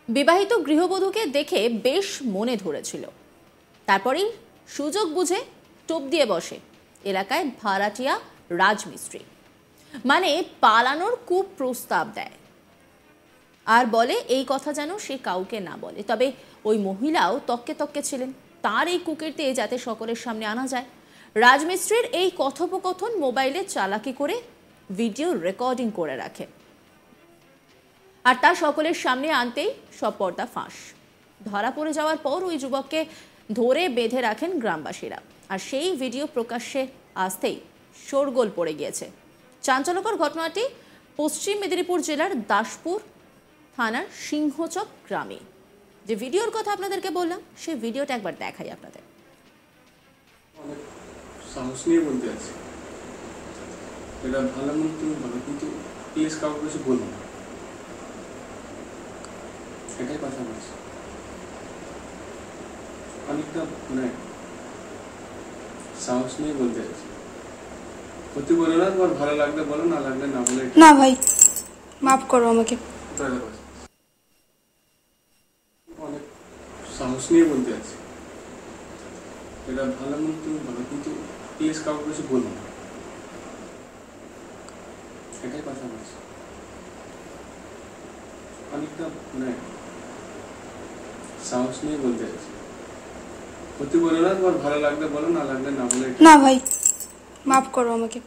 বিবাহিত গৃহবধূকে দেখে বেশ মনে ধরেছিল, তারপরেই সুযোগ বুঝে টোপ দিয়ে বসে এলাকায় ভাড়াটিয়া রাজমিস্ত্রি। মানে পালানোর কুপ্রস্তাব দেয় আর বলে এই কথা যেন সে কাউকে না বলে। তবে ওই মহিলাও তককে তককে ছিলেন তার এই কুকীর্তি যাতে সকলের সামনে আনা যায়। রাজমিস্ত্রির এই কথোপকথন মোবাইলে চালাকি করে ভিডিও রেকর্ডিং করে রাখে, আর তা সকলের সামনে আনতেই সব পর্দা ফাঁস। ধরা পড়ে যাওয়ার পর ওই যুবককে ধরে বেঁধে রাখেন গ্রামবাসীরা, আর সেই ভিডিও প্রকাশ্যে আসতেই শোরগোল পড়ে গিয়েছে। চাঞ্চল্যকর ঘটনাটি পশ্চিম মেদিনীপুর জেলার দাসপুর থানার সিংহচক গ্রামে। যে ভিডিওর কথা আপনাদেরকে বললাম সেই ভিডিওটা একবার দেখাই আপনাদের। অনেক সাহস নিয়ে বলতে আছে, এটা ভালো মন্দ তুমি বলো, কিন্তু প্লিজ কাউকে কিছু বলো না, এটাই কথা বলছি। অনেকটা মানে সাহস নিয়ে বলতে আছে, সত্যি বলো না, তোমার ভালো লাগলে বলো, না লাগলে না বলে। না ভাই, মাফ করো আমাকে। অনেক সাহস নিয়ে বলতে আছে, এটা ভালো মন্দ তুমি বলো, কিন্তু প্লিজ কাউকে কিছু বলো না, এটাই কথা বলছি। অনেকটা মানে সাহস নিয়ে বলতে আছে, সত্যি বলো না, তোমার ভালো লাগলে বলো, না লাগলে না বলে। না ভাই, মাফ করো আমাকে।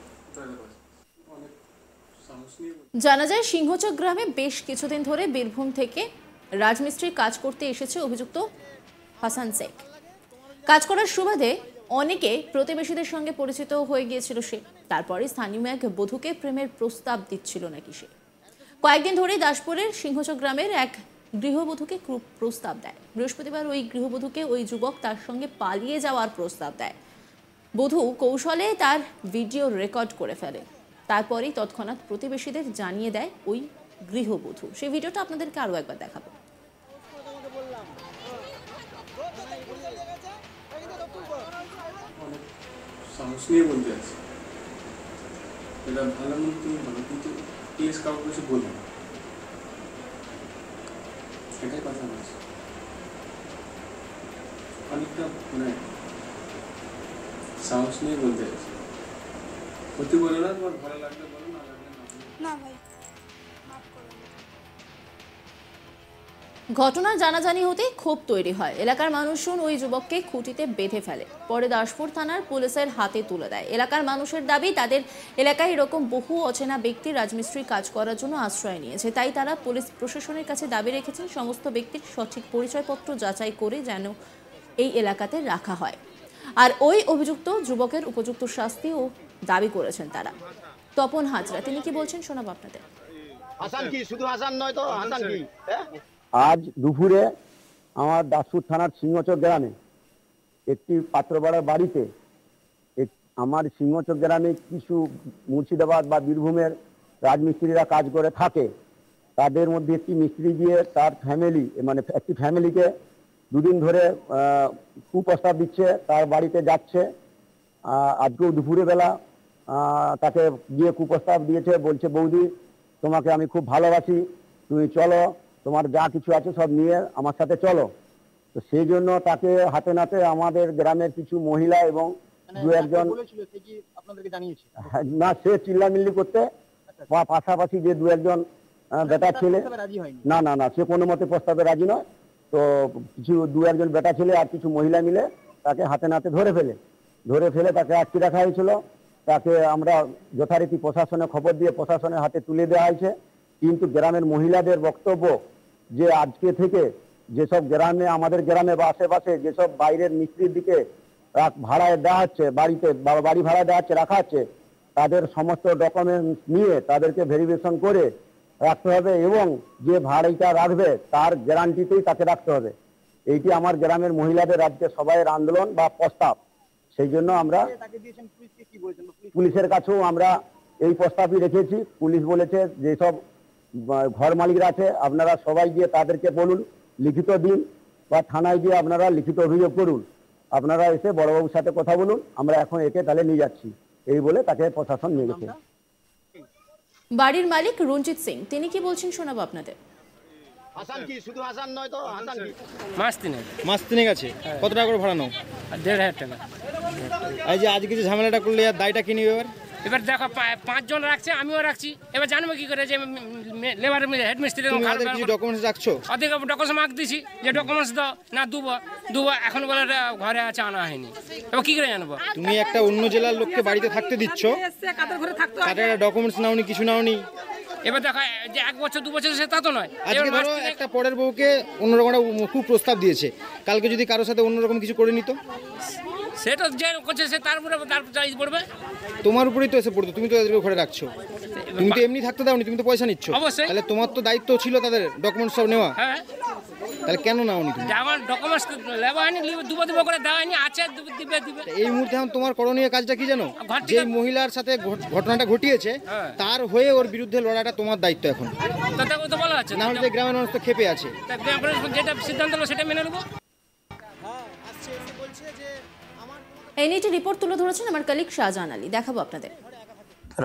জানা যায় সিংহচক গ্রামে বেশ কিছুদিন ধরে বীরভূম থেকে রাজমিস্ত্রির কাজ করতে এসেছে অভিযুক্ত হাসান শেখ। কাজ করার সুবাদে অনেকে প্রতিবেশীদের সঙ্গে পরিচিত হয়ে গিয়েছিল সে। তারপরে স্থানীয় এক বধূকে প্রেমের প্রস্তাব দিচ্ছিল নাকি সে। কয়েকদিন ধরে দাসপুরের সিংহচক গ্রামের এক গৃহবধূকে প্রস্তাব দেয়। বৃহস্পতিবার ওই গৃহবধূকে ওই যুবক তার সঙ্গে পালিয়ে যাওয়ার প্রস্তাব দেয়। বধূ কৌশলে তার ভিডিও রেকর্ড করে ফেলে, তারপরেই তৎক্ষণাৎ প্রতিবেশীদের জানিয়ে দেয় ওই গৃহবধূ। সেই ভিডিওটা আপনাদেরকে আরো একবার দেখাবো। সাহস নিয়ে বলতে আছে, এটা ভালো মন্দ তুমি বলো, কিন্তু প্লিজ কাউকে কিছু বলো না, এটাই কথা বলছি। অনেকটা মানে সাহস নিয়ে বলতে আছে, সত্যি বলো না, তোমার ভালো লাগলে বলো, না লাগলে না ভাই, মাফ করো। ঘটনা জানাজানি হতে ক্ষোভ তৈরি হয়। এলাকার মানুষজন ওই যুবককে খুঁটিতে বেঁধে ফেলে, পরে দাসপুর থানার পুলিশের হাতে তুলে দেয়। এলাকার মানুষের দাবি, তাদের এলাকায় এরকম বহু অচেনা ব্যক্তি রাজমিস্ত্রি কাজ করার জন্য আশ্রয় নিয়েছে। তাই তারা পুলিশ প্রশাসনের কাছে দাবি রেখেছেন সমস্ত ব্যক্তির সঠিক পরিচয়পত্র যাচাই করে যেন এই এলাকাতে রাখা হয়। আর ওই অভিযুক্ত যুবকের উপযুক্ত শাস্তিও দাবি করেছেন তারা। তপন হাজরা তিনি কি বলছেন শোনাবো আপনাদের। হাসান কি শুধু হাসান নয় তো, হাসান কি আজ দুপুরে আমার দাসপুর থানার সিংহচক গ্রামে একটি পাত্রপাড়ার বাড়িতে আমার সিংহচক গ্রামে কিছু মুর্শিদাবাদ বা বীরভূমের রাজমিস্ত্রিরা কাজ করে থাকে। তাদের মধ্যে একটি মিস্ত্রি গিয়ে তার ফ্যামিলি মানে একটি ফ্যামিলিকে দুদিন ধরে কুপ্রস্তাব দিচ্ছে, তার বাড়িতে যাচ্ছে। আজকেও দুপুরে বেলা তাকে গিয়ে কুপ্রস্তাব দিয়েছে, বলছে বৌদি তোমাকে আমি খুব ভালোবাসি, তুমি চলো, তোমার যা কিছু আছে সব নিয়ে আমার সাথে চলো। তো সেই জন্য তাকে হাতে নাতে আমাদের গ্রামের কিছু মহিলা এবং দু একজন, না সে চিল্লামিল্লি করতে বা পাশাপাশি যে দু একজন বেটা ছেলে, না না না সে কোনো মতে প্রস্তাবে রাজি নয়। তো কিছু দু একজন বেটা ছেলে আর কিছু মহিলা মিলে তাকে হাতে নাতে ধরে ফেলে তাকে আটকে রাখা হয়েছিল। তাকে আমরা যথারীতি প্রশাসনে খবর দিয়ে প্রশাসনের হাতে তুলে দেওয়া হয়েছে। কিন্তু গ্রামের মহিলাদের বক্তব্য যে আজকে থেকে যেসব গ্রামে, আমাদের গ্রামে বা আশেপাশে যেসব বাইরের মিস্ত্রির দিকে ভাড়ায় দেওয়া হচ্ছে, বাড়ি ভাড়া দেওয়া হচ্ছে, রাখা হচ্ছে, তাদের সমস্ত ডকুমেন্টস নিয়ে তাদেরকে ভেরিফিকেশন করে রাখতে হবে এবং যে ভাড়াটা রাখবে তার গ্যারান্টিতেই তাকে রাখতে হবে। এইটি আমার গ্রামের মহিলাদের আজকে সবাইয়ের আন্দোলন বা প্রস্তাব। সেই জন্য আমরা পুলিশের কাছেও আমরা এই প্রস্তাবই রেখেছি। পুলিশ বলেছে যেসব ঘর মালিকরা আছে আপনারা সবাই গিয়ে তাদেরকে বলুন, লিখিত দিন বা থানায় গিয়ে আপনারা লিখিত অভিযোগ করুন, আপনারা এসে বড়বাবুর সাথে কথা বলুন, আমরা এখন একে তাহলে নিয়ে যাচ্ছি, এই বলে তাকে প্রশাসন নিয়ে গেছে। বাড়ির মালিক রঞ্জিত সিং তিনি কি বলছেন শোনাবো আপনাদের। হাসান কি শুধু হাসান নয় তো হাসান কি মাস তিনেক আছে। কত টাকা করে ভাড়া নাও? 1,500 টাকা। এই যে আজকে যে ঝামেলাটা করলে আর দায়টা কি নিবে এবার? এবার দেখো 5 জন রাখছে, আমিও রাখছি, এবার জানবো কি করে যে লেবার হেড মিস্ত্রি তুমি হাতে কিছু ডকুমেন্টস রাখছো? অধিক ডকুমেন্টস মাগ দিছি যে ডকুমেন্টস দাও না, দুবো এখন বলে ঘরে আছে, আনা হয়নি, এবার কি করে জানবো? তুমি একটা অন্য জেলার লোককে বাড়িতে থাকতে দিচ্ছ, তাদের ডকুমেন্টস নাওনি, কিছু নাওনি। এবার দেখো যে 1 বছর 2 বছর সে তা তো নয়। আজকে ধরো একটা পরের বউকে অন্যরকম একটা খুব প্রস্তাব দিয়েছে, কালকে যদি কারোর সাথে অন্যরকম কিছু করে নিত, সেটা যে করছে সে তার উপরে চার্জ পড়বে। তোমার উপরেই তো এসে পড়তো, তুমি তো এদেরকে ঘরে রাখছো, তুমি তো এমনি থাকতে দাওনি, তুমি তো পয়সা নিচ্ছ। অবশ্যই। তাহলে তোমার তো দায়িত্ব ছিল তাদের ডকুমেন্টস সব নেওয়া, হ্যাঁ, তাহলে কেন নাওনি তুমি? আমার ডকুমেন্টস লেবা হয়নি, দুবো করে দেওয়া হয়নি, আছে দিবে। এই মুহূর্তে এখন তোমার করণীয় কাজটা কি জানো? ঘর থেকে- যে মহিলার সাথে ঘটনাটা ঘটিয়েছে হ্যাঁ। তার হয়ে ওর বিরুদ্ধে লড়াইটা তোমার দায়িত্ব এখন, তাতে তো বলা আছে, না হলে গ্রামের মানুষ তো খেপে আছে। যেটা সিদ্ধান্ত হলো সেটা মেনে নেবো। এই নিয়ে একটি রিপোর্ট তুলে ধরেছেন আমার কলিগ শাহজাহান আলী, দেখাবো আপনাদের।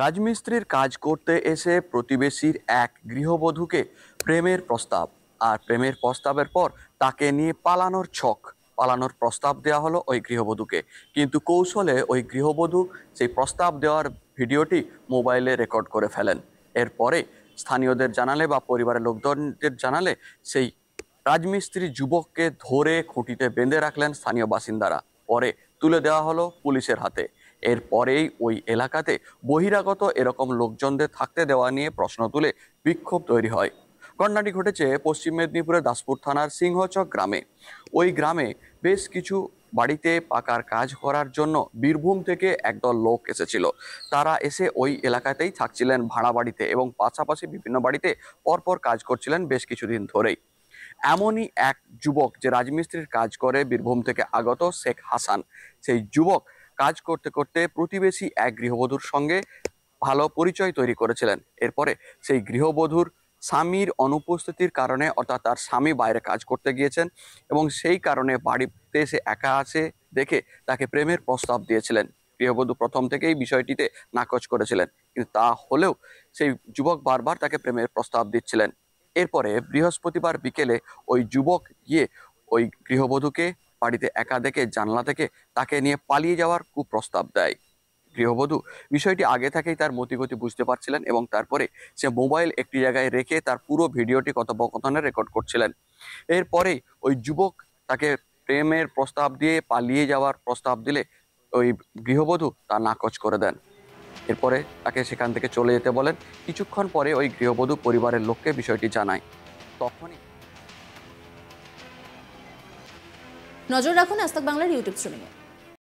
রাজমিস্ত্রির কাজ করতে এসে প্রতিবেশীর এক গৃহবধূকে প্রেমের প্রস্তাব, আর প্রেমের প্রস্তাবের পর তাকে নিয়ে পালানোর প্রস্তাব দেওয়া হলো ওই গৃহবধূকে, কিন্তু কৌশলে ওই গৃহবধূ সেই প্রস্তাব দেওয়ার ভিডিওটি মোবাইলে রেকর্ড করে ফেলেন। এরপরে স্থানীয়দের জানালে বা পরিবারের লোকজনদের জানালে সেই রাজমিস্ত্রি যুবককে ধরে খুঁটিতে বেঁধে রাখলেন স্থানীয় বাসিন্দারা, পরে তুলে দেওয়া হলো পুলিশের হাতে। এরপরেই ওই এলাকাতে বহিরাগত এরকম লোকজনদের থাকতে দেওয়া নিয়ে প্রশ্ন তুলে বিক্ষোভ তৈরি হয়। ঘটনাটি ঘটেছে পশ্চিম মেদিনীপুরের দাসপুর থানার সিংহচক গ্রামে। ওই গ্রামে বেশ কিছু বাড়িতে পাকার কাজ করার জন্য বীরভূম থেকে একদল লোক এসেছিল। তারা এসে ওই এলাকাতেই থাকছিলেন ভাড়া বাড়িতে এবং পাশাপাশি বিভিন্ন বাড়িতে পরপর কাজ করছিলেন বেশ কিছুদিন ধরেই। এমনই এক যুবক যে রাজমিস্ত্রির কাজ করে বীরভূম থেকে আগত শেখ হাসান, সেই যুবক কাজ করতে করতে প্রতিবেশী এক গৃহবধূর সঙ্গে ভালো পরিচয় তৈরি করেছিলেন। এরপরে সেই গৃহবধূর স্বামীর অনুপস্থিতির কারণে, অর্থাৎ তার স্বামী বাইরে কাজ করতে গিয়েছেন এবং সেই কারণে বাড়িতে এসে একা আছে দেখে তাকে প্রেমের প্রস্তাব দিয়েছিলেন। গৃহবধূ প্রথম থেকেই বিষয়টিতে নাকচ করেছিলেন, কিন্তু তা হলেও সেই যুবক বারবার তাকে প্রেমের প্রস্তাব দিচ্ছিলেন। এরপরে বৃহস্পতিবার বিকেলে ওই যুবক গিয়ে ওই গৃহবধূকে বাড়িতে একা দেখে জানলা থেকে তাকে নিয়ে পালিয়ে যাওয়ার কুপ্রস্তাব দেয়। গৃহবধূ বিষয়টি আগে থেকেই তার মতিগতি বুঝতে পারছিলেন এবং তারপরে সে মোবাইল একটি জায়গায় রেখে তার পুরো ভিডিওটি কথোপকথনে রেকর্ড করছিলেন। এরপরেই ওই যুবক তাকে প্রেমের প্রস্তাব দিয়ে পালিয়ে যাওয়ার প্রস্তাব দিলে ওই গৃহবধূ তা নাকচ করে দেন। এরপরে তাকে সেখান থেকে চলে যেতে বলেন। কিছুক্ষণ পরে ওই গৃহবধূ পরিবারের লোককে বিষয়টি জানায়। তখনই নজর রাখুন আজ তাক বাংলার ইউটিউব স্ট্রিমিংয়ে।